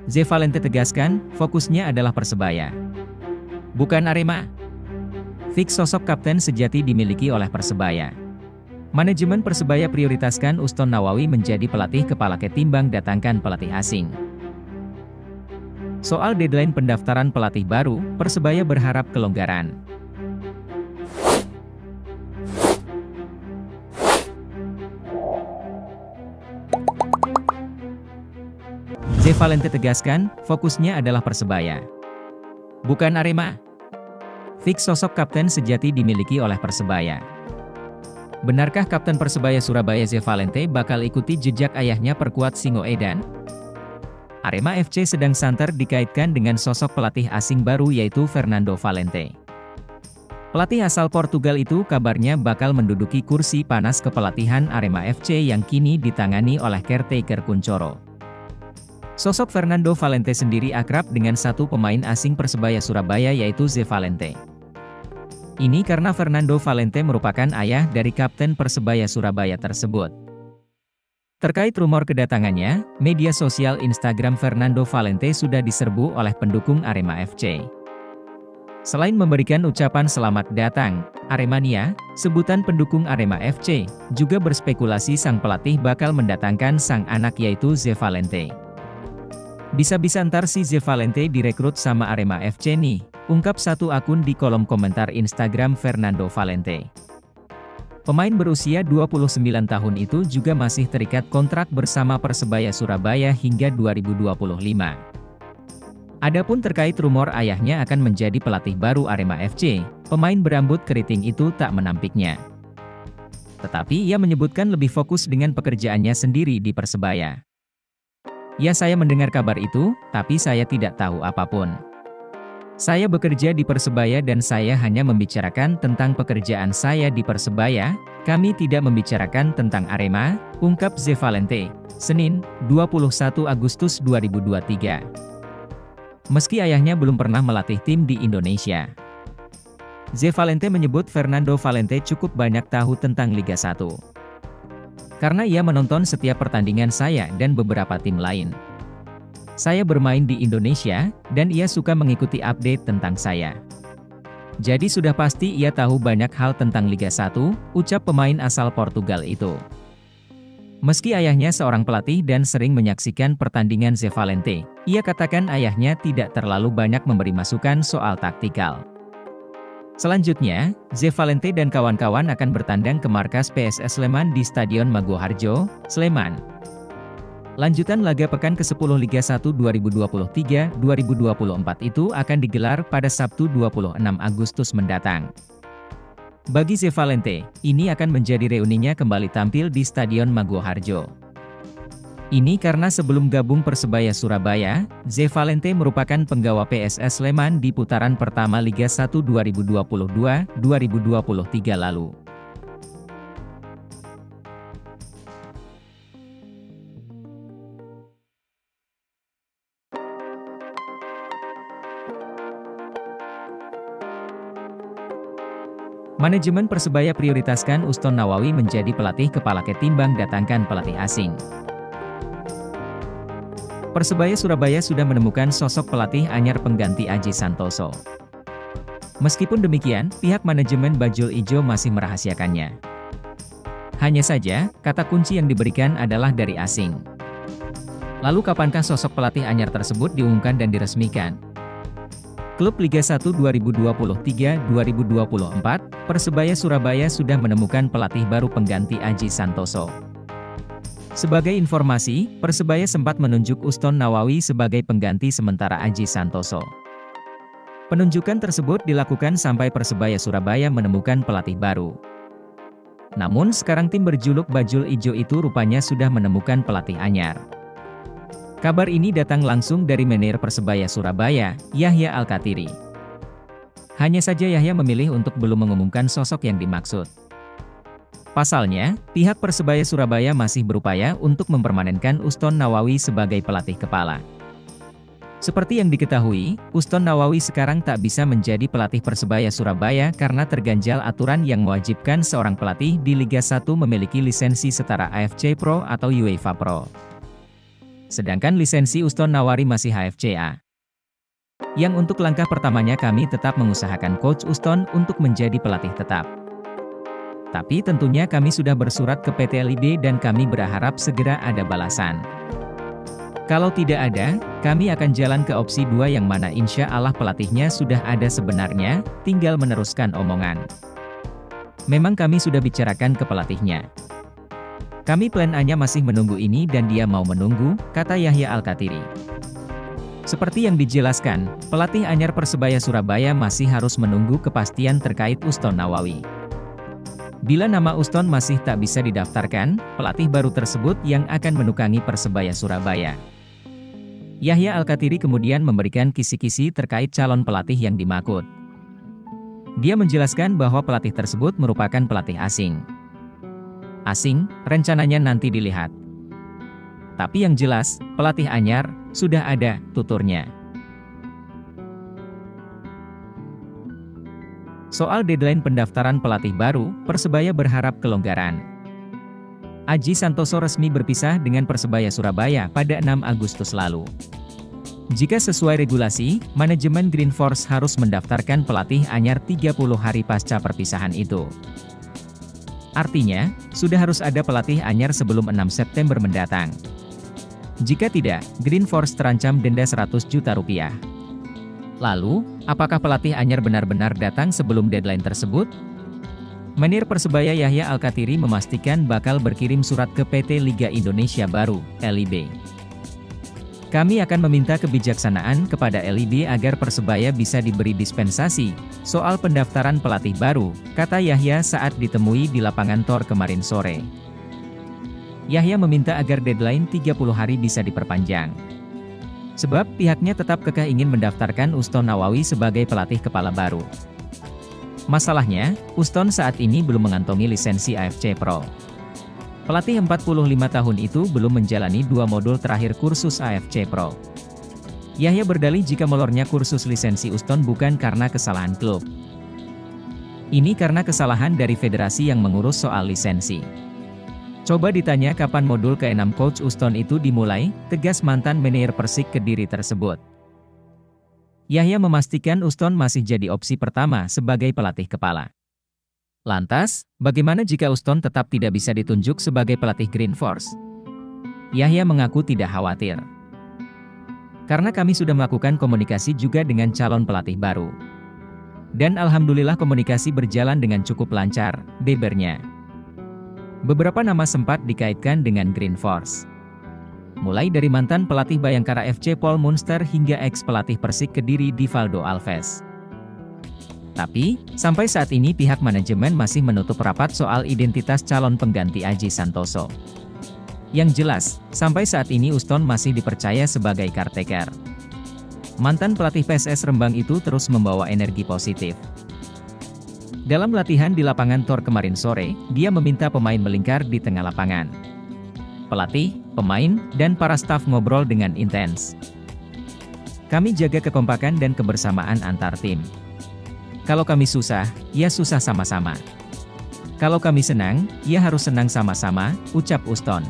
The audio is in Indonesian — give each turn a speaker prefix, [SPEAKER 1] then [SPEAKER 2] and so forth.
[SPEAKER 1] Zevalente tegaskan, fokusnya adalah Persebaya, bukan Arema. Fix sosok kapten sejati dimiliki oleh Persebaya. Manajemen Persebaya prioritaskan Uston Nawawi menjadi pelatih kepala ketimbang datangkan pelatih asing. Soal deadline pendaftaran pelatih baru, Persebaya berharap kelonggaran. Zevalente tegaskan, fokusnya adalah Persebaya, bukan Arema. Fix sosok kapten sejati dimiliki oleh Persebaya. Benarkah kapten Persebaya Surabaya Zevalente bakal ikuti jejak ayahnya perkuat Singoedan? Arema FC sedang santer dikaitkan dengan sosok pelatih asing baru yaitu Fernando Valente. Pelatih asal Portugal itu kabarnya bakal menduduki kursi panas kepelatihan Arema FC yang kini ditangani oleh caretaker Kuncoro. Sosok Fernando Valente sendiri akrab dengan satu pemain asing Persebaya Surabaya yaitu Zevalente. Ini karena Fernando Valente merupakan ayah dari kapten Persebaya Surabaya tersebut. Terkait rumor kedatangannya, media sosial Instagram Fernando Valente sudah diserbu oleh pendukung Arema FC. Selain memberikan ucapan selamat datang, Aremania, sebutan pendukung Arema FC, juga berspekulasi sang pelatih bakal mendatangkan sang anak yaitu Zevalente. Bisa-bisa ntar si Zevalente direkrut sama Arema FC nih, ungkap satu akun di kolom komentar Instagram Fernando Valente. Pemain berusia 29 tahun itu juga masih terikat kontrak bersama Persebaya Surabaya hingga 2025. Adapun terkait rumor ayahnya akan menjadi pelatih baru Arema FC, pemain berambut keriting itu tak menampiknya. Tetapi ia menyebutkan lebih fokus dengan pekerjaannya sendiri di Persebaya. Ya, saya mendengar kabar itu, tapi saya tidak tahu apapun. Saya bekerja di Persebaya dan saya hanya membicarakan tentang pekerjaan saya di Persebaya, kami tidak membicarakan tentang Arema, ungkap Zevalente, Senin, 21 Agustus 2023. Meski ayahnya belum pernah melatih tim di Indonesia. Zevalente menyebut Fernando Valente cukup banyak tahu tentang Liga 1. Karena ia menonton setiap pertandingan saya dan beberapa tim lain. Saya bermain di Indonesia, dan ia suka mengikuti update tentang saya. Jadi sudah pasti ia tahu banyak hal tentang Liga 1, ucap pemain asal Portugal itu. Meski ayahnya seorang pelatih dan sering menyaksikan pertandingan Zevalente, ia katakan ayahnya tidak terlalu banyak memberi masukan soal taktikal. Selanjutnya, Zevalente dan kawan-kawan akan bertandang ke markas PSS Sleman di Stadion Maguwoharjo, Sleman. Lanjutan laga pekan ke-10 Liga 1 2023-2024 itu akan digelar pada Sabtu 26 Agustus mendatang. Bagi Zevalente, ini akan menjadi reuninya kembali tampil di Stadion Maguwoharjo. Ini karena sebelum gabung Persebaya Surabaya, Zevalente merupakan penggawa PSS Sleman di putaran pertama Liga 1 2022-2023 lalu. Manajemen Persebaya prioritaskan Uston Nawawi menjadi pelatih kepala ketimbang datangkan pelatih asing. Persebaya Surabaya sudah menemukan sosok pelatih anyar pengganti Aji Santoso. Meskipun demikian, pihak manajemen Bajul Ijo masih merahasiakannya. Hanya saja, kata kunci yang diberikan adalah dari asing. Lalu kapankah sosok pelatih anyar tersebut diumumkan dan diresmikan? Klub Liga 1 2023-2024, Persebaya Surabaya sudah menemukan pelatih baru pengganti Aji Santoso. Sebagai informasi, Persebaya sempat menunjuk Uston Nawawi sebagai pengganti sementara Aji Santoso. Penunjukan tersebut dilakukan sampai Persebaya Surabaya menemukan pelatih baru. Namun sekarang tim berjuluk Bajul Ijo itu rupanya sudah menemukan pelatih anyar. Kabar ini datang langsung dari manajer Persebaya Surabaya, Yahya Al-Kathiri. Hanya saja Yahya memilih untuk belum mengumumkan sosok yang dimaksud. Pasalnya, pihak Persebaya Surabaya masih berupaya untuk mempermanenkan Uston Nawawi sebagai pelatih kepala. Seperti yang diketahui, Uston Nawawi sekarang tak bisa menjadi pelatih Persebaya Surabaya karena terganjal aturan yang mewajibkan seorang pelatih di Liga 1 memiliki lisensi setara AFC Pro atau UEFA Pro. Sedangkan lisensi Uston Nawari masih HFCA. Yang untuk langkah pertamanya kami tetap mengusahakan Coach Uston untuk menjadi pelatih tetap. Tapi tentunya kami sudah bersurat ke PT LIB dan kami berharap segera ada balasan. Kalau tidak ada, kami akan jalan ke opsi 2 yang mana insya Allah pelatihnya sudah ada sebenarnya, tinggal meneruskan omongan. Memang kami sudah bicarakan ke pelatihnya. Kami plan A-nya masih menunggu ini dan dia mau menunggu, kata Yahya Al-Kathiri. Seperti yang dijelaskan, pelatih anyar Persebaya Surabaya masih harus menunggu kepastian terkait Uston Nawawi. Bila nama Uston masih tak bisa didaftarkan, pelatih baru tersebut yang akan menukangi Persebaya Surabaya. Yahya Al-Kathiri kemudian memberikan kisi-kisi terkait calon pelatih yang dimaksud. Dia menjelaskan bahwa pelatih tersebut merupakan pelatih asing. Asing, rencananya nanti dilihat. Tapi yang jelas, pelatih anyar, sudah ada, tuturnya. Soal deadline pendaftaran pelatih baru, Persebaya berharap kelonggaran. Aji Santoso resmi berpisah dengan Persebaya Surabaya pada 6 Agustus lalu. Jika sesuai regulasi, manajemen Green Force harus mendaftarkan pelatih anyar 30 hari pasca perpisahan itu. Artinya, sudah harus ada pelatih anyar sebelum 6 September mendatang. Jika tidak, Green Force terancam denda 100 juta rupiah. Lalu, apakah pelatih anyar benar-benar datang sebelum deadline tersebut? Manajer Persebaya Yahya Al-Kathiri memastikan bakal berkirim surat ke PT Liga Indonesia Baru, LIB. Kami akan meminta kebijaksanaan kepada LIB agar Persebaya bisa diberi dispensasi soal pendaftaran pelatih baru, kata Yahya saat ditemui di lapangan Tor kemarin sore. Yahya meminta agar deadline 30 hari bisa diperpanjang. Sebab pihaknya tetap kekeh ingin mendaftarkan Uston Nawawi sebagai pelatih kepala baru. Masalahnya, Uston saat ini belum mengantongi lisensi AFC Pro. Pelatih 45 tahun itu belum menjalani 2 modul terakhir kursus AFC Pro. Yahya berdalih jika molornya kursus lisensi Uston bukan karena kesalahan klub. Ini karena kesalahan dari federasi yang mengurus soal lisensi. Coba ditanya kapan modul ke-6 Coach Uston itu dimulai, tegas mantan manajer Persik Kediri tersebut. Yahya memastikan Uston masih jadi opsi pertama sebagai pelatih kepala. Lantas, bagaimana jika Uston tetap tidak bisa ditunjuk sebagai pelatih Green Force? Yahya mengaku tidak khawatir. Karena kami sudah melakukan komunikasi juga dengan calon pelatih baru. Dan alhamdulillah komunikasi berjalan dengan cukup lancar, bebernya. Beberapa nama sempat dikaitkan dengan Green Force. Mulai dari mantan pelatih Bayangkara FC Paul Munster hingga ex-pelatih Persik Kediri Divaldo Alves. Tapi, sampai saat ini pihak manajemen masih menutup rapat soal identitas calon pengganti Aji Santoso. Yang jelas, sampai saat ini Uston masih dipercaya sebagai caretaker. Mantan pelatih PSS Rembang itu terus membawa energi positif. Dalam latihan di lapangan Tor kemarin sore, dia meminta pemain melingkar di tengah lapangan. Pelatih, pemain, dan para staf ngobrol dengan intens. Kami jaga kekompakan dan kebersamaan antar tim. Kalau kami susah, ya susah sama-sama. Kalau kami senang, ya harus senang sama-sama, ucap Uston.